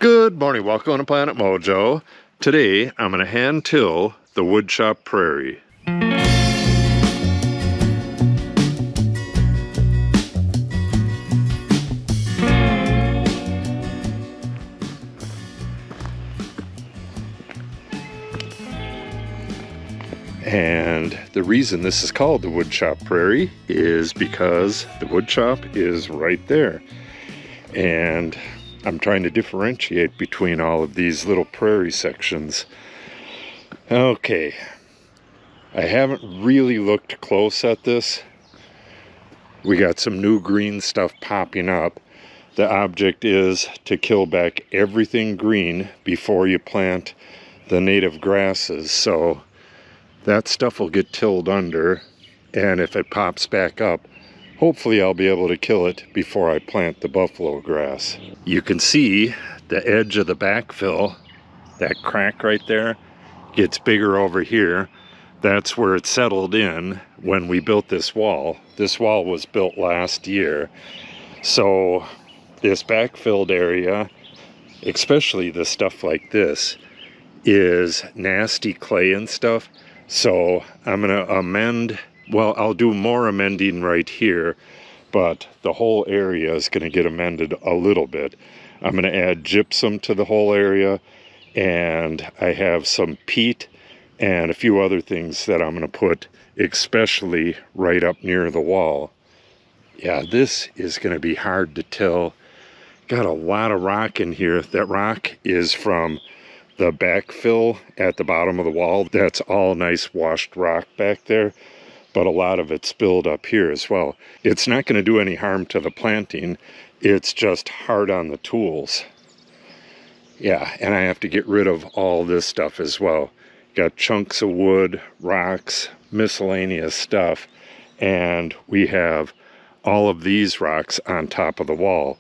Good morning, welcome to Planet Mojo. Today I'm going to hand till the woodshop prairie. And the reason this is called the woodshop prairie is because the woodshop is right there. And I'm trying to differentiate between all of these little prairie sections. Okay, I haven't really looked close at this. We got some new green stuff popping up. The object is to kill back everything green before you plant the native grasses. So that stuff will get tilled under, and if it pops back up, hopefully I'll be able to kill it before I plant the buffalo grass. You can see the edge of the backfill, that crack right there, gets bigger over here. That's where it settled in when we built this wall. This wall was built last year. So this backfilled area, especially the stuff like this, is nasty clay and stuff. So I'm gonna amend, well, I'll do more amending right here, but the whole area is gonna get amended a little bit. I'm gonna add gypsum to the whole area, and I have some peat and a few other things that I'm gonna put, especially right up near the wall. Yeah, this is gonna be hard to till. Got a lot of rock in here. That rock is from the backfill at the bottom of the wall. That's all nice washed rock back there, but a lot of it spilled up here as well. It's not going to do any harm to the planting. It's just hard on the tools. Yeah, and I have to get rid of all this stuff as well. Got chunks of wood, rocks, miscellaneous stuff, and we have all of these rocks on top of the wall.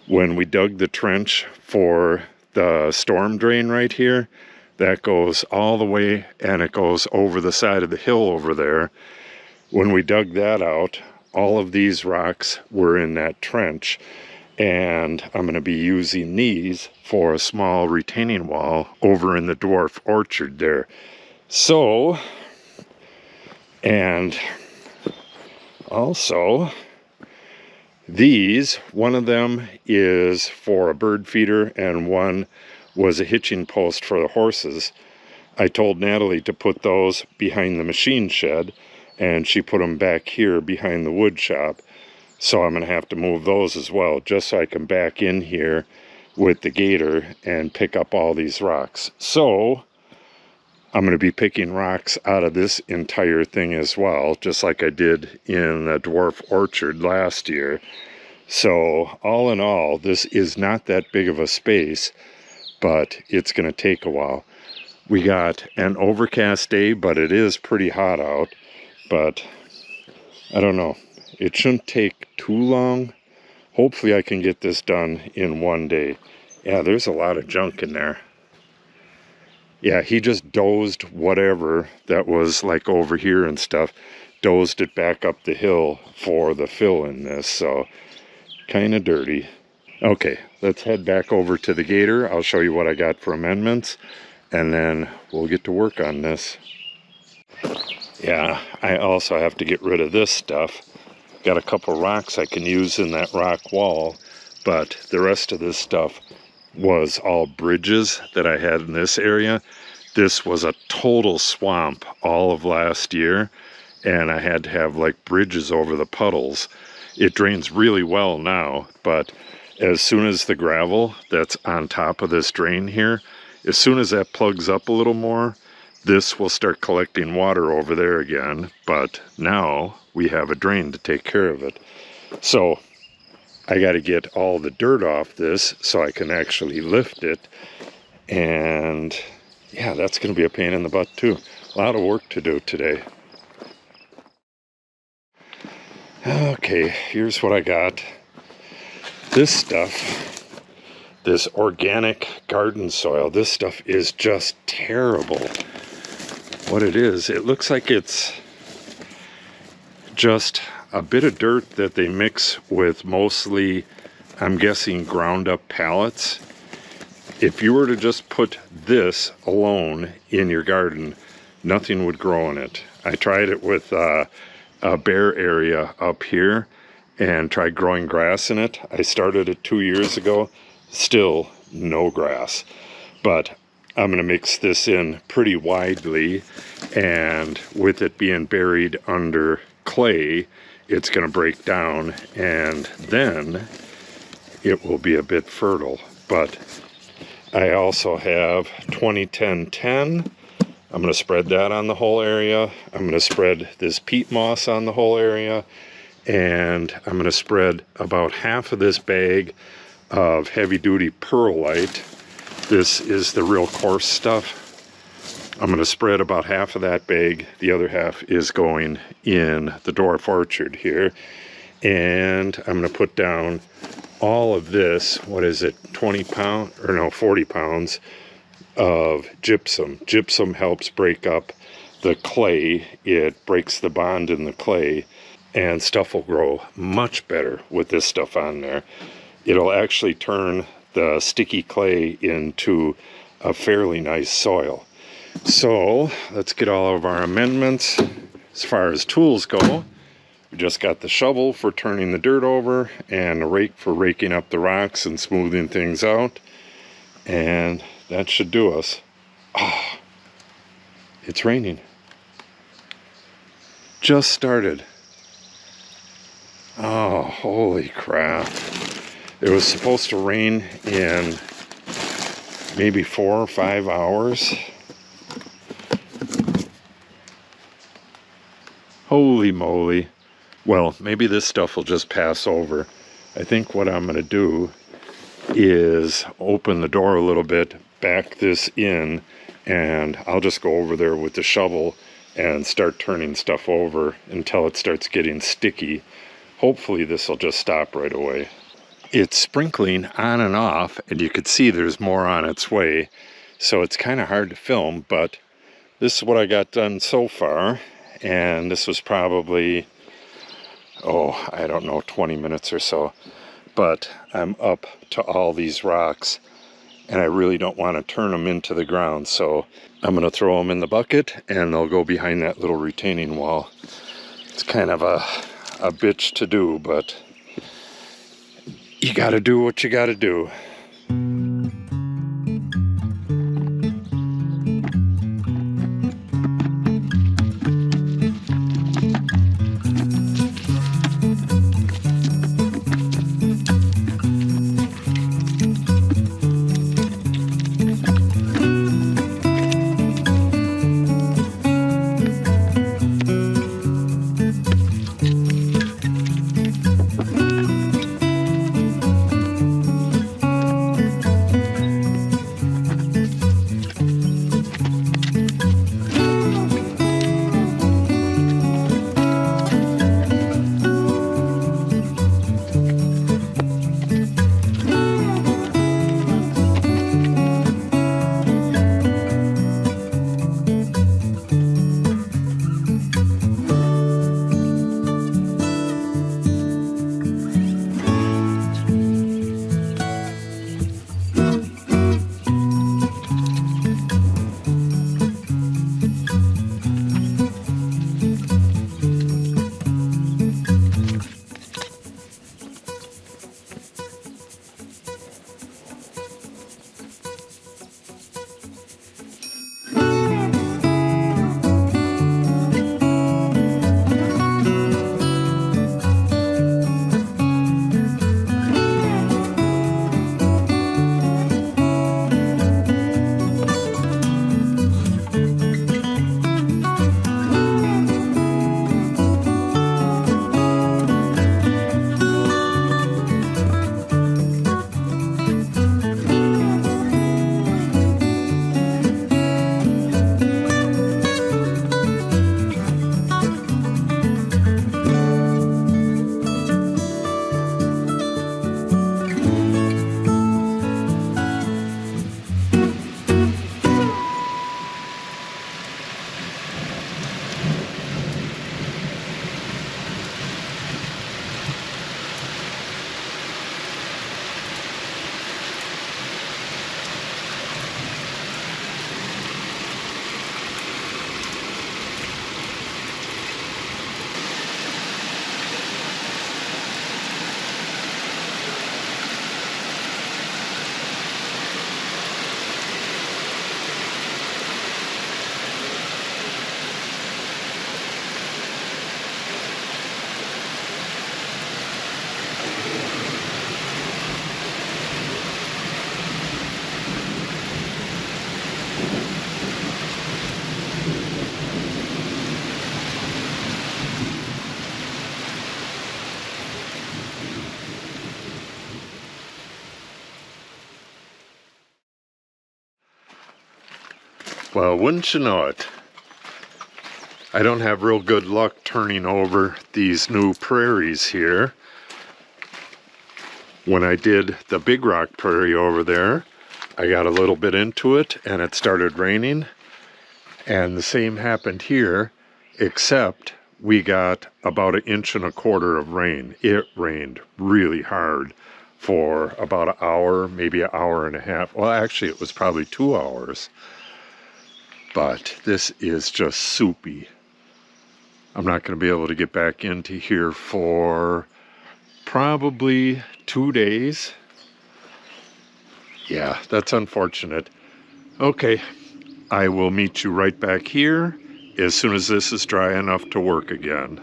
When we dug the trench for the storm drain right here, that goes all the way, and it goes over the side of the hill over there. When we dug that out, all of these rocks were in that trench, and I'm going to be using these for a small retaining wall over in the dwarf orchard there. So, and also these, one of them is for a bird feeder and one was a hitching post for the horses. I told Natalie to put those behind the machine shed, and she put them back here behind the wood shop. So I'm going to have to move those as well, just so I can back in here with the gator and pick up all these rocks. So I'm going to be picking rocks out of this entire thing as well, just like I did in the dwarf orchard last year. So all in all, this is not that big of a space, but it's going to take a while. We got an overcast day, but it is pretty hot out. But I don't know, it shouldn't take too long. Hopefully I can get this done in one day. Yeah, there's a lot of junk in there. Yeah, he just dozed whatever that was like over here and stuff, dozed it back up the hill for the fill in this, so kind of dirty. Okay, let's head back over to the gator. I'll show you what I got for amendments, and then we'll get to work on this. Yeah, I also have to get rid of this stuff. Got a couple rocks I can use in that rock wall, but the rest of this stuff was all bridges that I had in this area. This was a total swamp all of last year, and I had to have like bridges over the puddles. It drains really well now, but as soon as the gravel that's on top of this drain here, as soon as that plugs up a little more, this will start collecting water over there again. But now we have a drain to take care of it. So I got to get all the dirt off this so I can actually lift it. And yeah, that's going to be a pain in the butt too. A lot of work to do today. Okay, here's what I got. This stuff, this organic garden soil, this stuff is just terrible. What it is, it looks like it's just a bit of dirt that they mix with mostly, I'm guessing, ground up pallets. If you were to just put this alone in your garden, nothing would grow in it. I tried it with a bare area up here and tried growing grass in it. I started it 2 years ago, still no grass. But I'm going to mix this in pretty widely, and with it being buried under clay, it's going to break down, and then it will be a bit fertile. But I also have 20-10-10. I'm going to spread that on the whole area. I'm going to spread this peat moss on the whole area, and I'm going to spread about half of this bag of heavy-duty pearlite. This is the real coarse stuff. I'm going to spread about half of that bag. The other half is going in the dwarf orchard here. And I'm going to put down all of this, what is it, 40 pounds of gypsum. Gypsum helps break up the clay. It breaks the bond in the clay, and stuff will grow much better with this stuff on there. It'll actually turn the sticky clay into a fairly nice soil. So let's get all of our amendments. As far as tools go, we just got the shovel for turning the dirt over and a rake for raking up the rocks and smoothing things out, and that should do us. Oh, it's raining. Just started. Oh, holy crap. It was supposed to rain in maybe 4 or 5 hours. Holy moly. Well, maybe this stuff will just pass over. I think what I'm going to do is open the door a little bit, back this in, and I'll just go over there with the shovel and start turning stuff over until it starts getting sticky. Hopefully this will just stop right away. It's sprinkling on and off, and you can see there's more on its way, so it's kind of hard to film, but this is what I got done so far, and this was probably, I don't know, 20 minutes or so. But I'm up to all these rocks, and I really don't want to turn them into the ground, so I'm going to throw them in the bucket, and they'll go behind that little retaining wall. It's kind of a bitch to do, but you got to do what you got to do. Well, wouldn't you know it, I don't have real good luck turning over these new prairies here. When I did the Big Rock Prairie over there, I got a little bit into it and it started raining. And the same happened here, except we got about 1.25 inches of rain. It rained really hard for about an hour, maybe an hour and a half. Well, actually, it was probably 2 hours. But this is just soupy. I'm not going to be able to get back into here for probably 2 days. Yeah, that's unfortunate. Okay, I will meet you right back here as soon as this is dry enough to work again.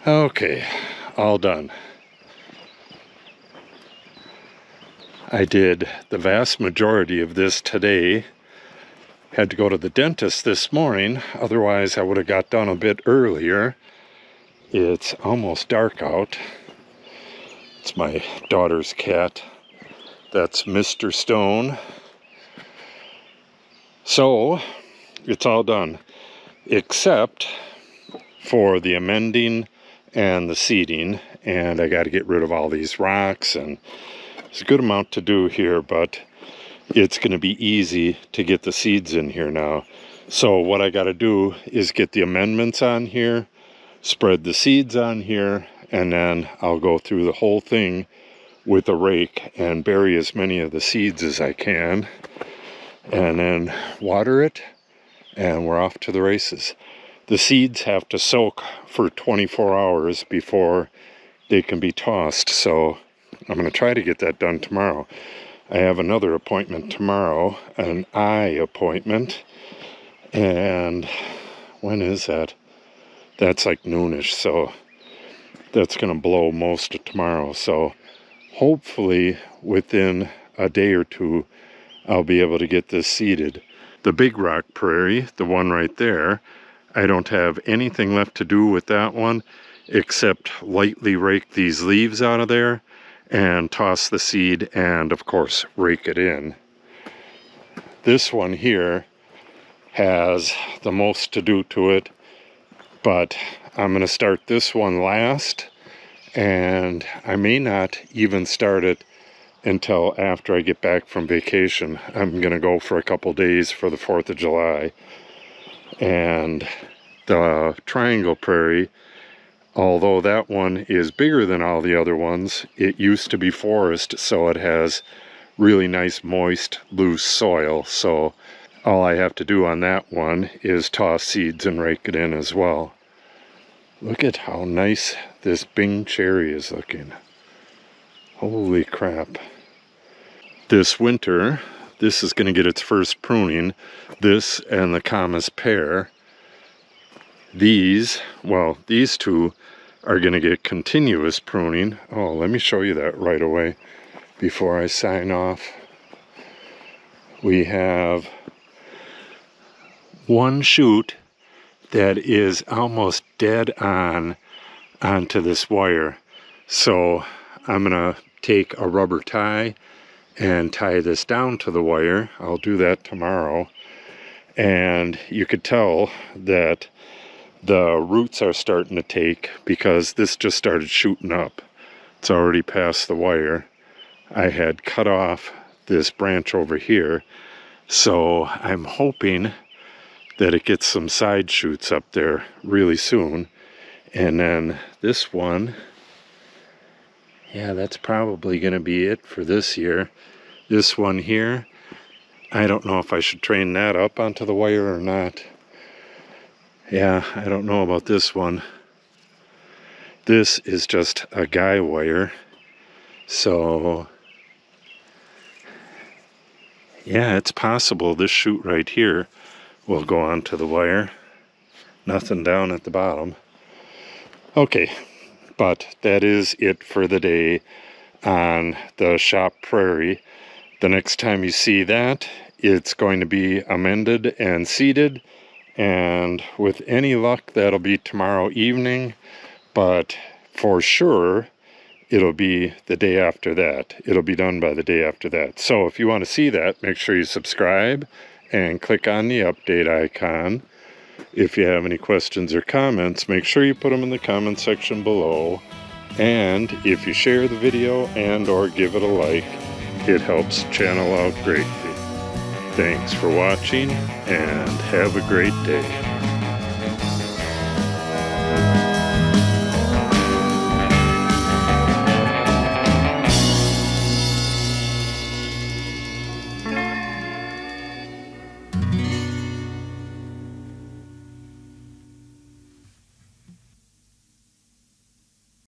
Okay, all done. I did the vast majority of this today. Had to go to the dentist this morning, otherwise I would have got done a bit earlier. It's almost dark out. It's my daughter's cat. That's Mr. Stone. So, it's all done, except for the amending and the seeding, and I got to get rid of all these rocks, and there's a good amount to do here, but it's going to be easy to get the seeds in here now. So what I got to do is get the amendments on here, spread the seeds on here, and then I'll go through the whole thing with a rake and bury as many of the seeds as I can, and then water it and we're off to the races. The seeds have to soak for 24 hours before they can be tossed, so I'm going to try to get that done tomorrow. I have another appointment tomorrow, an eye appointment, and when is that? That's like noonish, so that's going to blow most of tomorrow. So hopefully within a day or two, I'll be able to get this seeded. The big rock prairie, the one right there, I don't have anything left to do with that one except lightly rake these leaves out of there and toss the seed and, of course, rake it in. This one here has the most to do to it, but I'm going to start this one last, and I may not even start it until after I get back from vacation. I'm going to go for a couple days for the 4th of July. And the triangle prairie, although that one is bigger than all the other ones, it used to be forest, so it has really nice, moist, loose soil. So all I have to do on that one is toss seeds and rake it in as well. Look at how nice this Bing cherry is looking. Holy crap. This winter, this is going to get its first pruning. This and the Camas pear. These two are going to get continuous pruning. Oh, let me show you that right away before I sign off. We have one shoot that is almost dead on onto this wire. So I'm going to take a rubber tie and tie this down to the wire. I'll do that tomorrow. And you could tell that the roots are starting to take because this just started shooting up. It's already past the wire. I had cut off this branch over here, so I'm hoping that it gets some side shoots up there really soon. And then this one, yeah, that's probably going to be it for this year. This one here, I don't know if I should train that up onto the wire or not. Yeah, I don't know about this one. This is just a guy wire. So, yeah, it's possible this shoot right here will go onto the wire. Nothing down at the bottom. Okay, but that is it for the day on the shop prairie. The next time you see that, it's going to be amended and seeded, and with any luck that'll be tomorrow evening, but for sure it'll be the day after that. It'll be done by the day after that. So if you want to see that, make sure you subscribe and click on the update icon. If you have any questions or comments, make sure you put them in the comment section below. And if you share the video and or give it a like, it helps channel out greatly. Thanks for watching and have a great day.